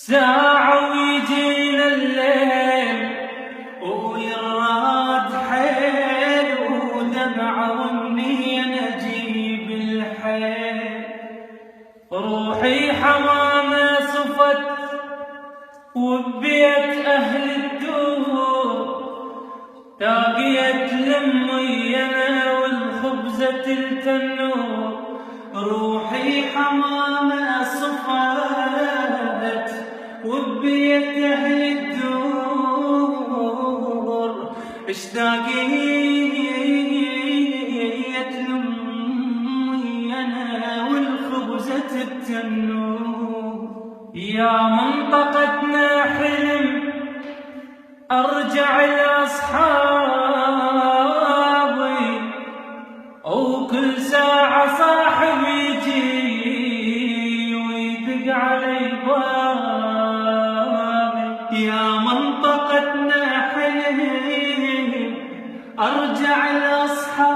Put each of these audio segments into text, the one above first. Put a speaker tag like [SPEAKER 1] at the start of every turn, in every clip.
[SPEAKER 1] ساعة ويجينا الليل ويراد حيل ودمعة وامنية نجيب الحيل. روحي حمامة صفت وببيت أهل الدور، تاقيت لمي أنا والخبزة التنور. روحي حمامة صفت وببيت أهل الدور، اشتاقيت لأمي أنا والخبزة التنور. يا منطقتنا حلم أرجع لأصحابي، وكل ساعة صاحب يجي ويدق علي بابي. يا منطقتنا حلم أرجع لأصحابي،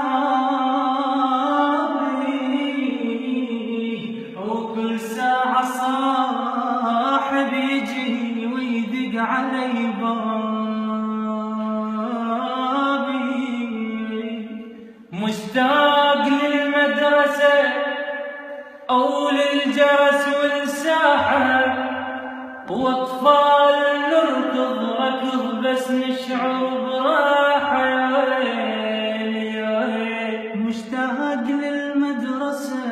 [SPEAKER 1] وكل ساعة صاحب يجي ويدق علي بابي. مشتاق للمدرسة أو للجرس والساحة، وأطفال نركض ركض بس نشعر براحة. يا ويلي مشتاق للمدرسة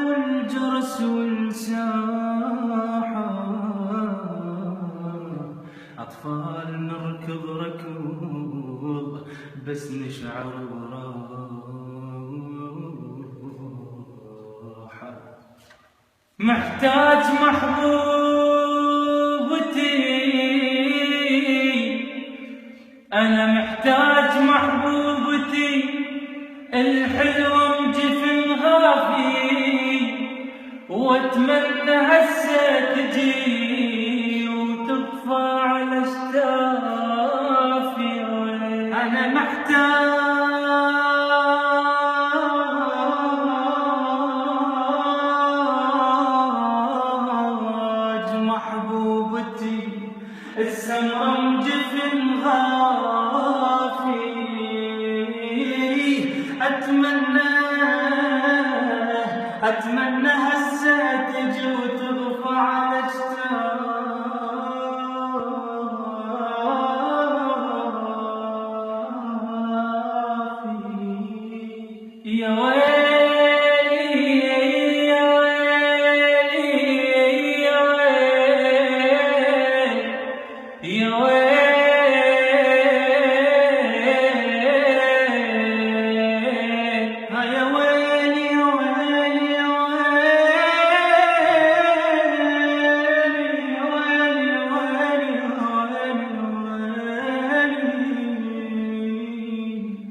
[SPEAKER 1] والجرس والساحة، أطفال نركض ركض بس نشعر براحة. محتاج محبوبتي، أنا محتاج محبوبتي الحلوة مجفن غافي، واتمنى هسه تجي وتطفى على اشتافي. أنا محتاج محبوبتي السمرة مجفن غافي، أتمنى هسه تجي وتطفى على اشتافي. يا ويلي يا ويلي يا ويلي يا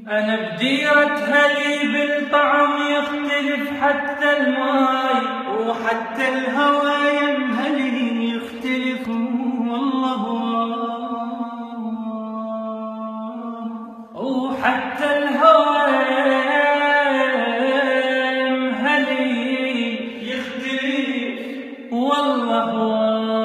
[SPEAKER 1] أنا بديرة هلي بالطعم يختلف، حتى الماي وحتى الهوى يمهلي يختلف والله، وحتى الهوى يمهلي يختلف والله.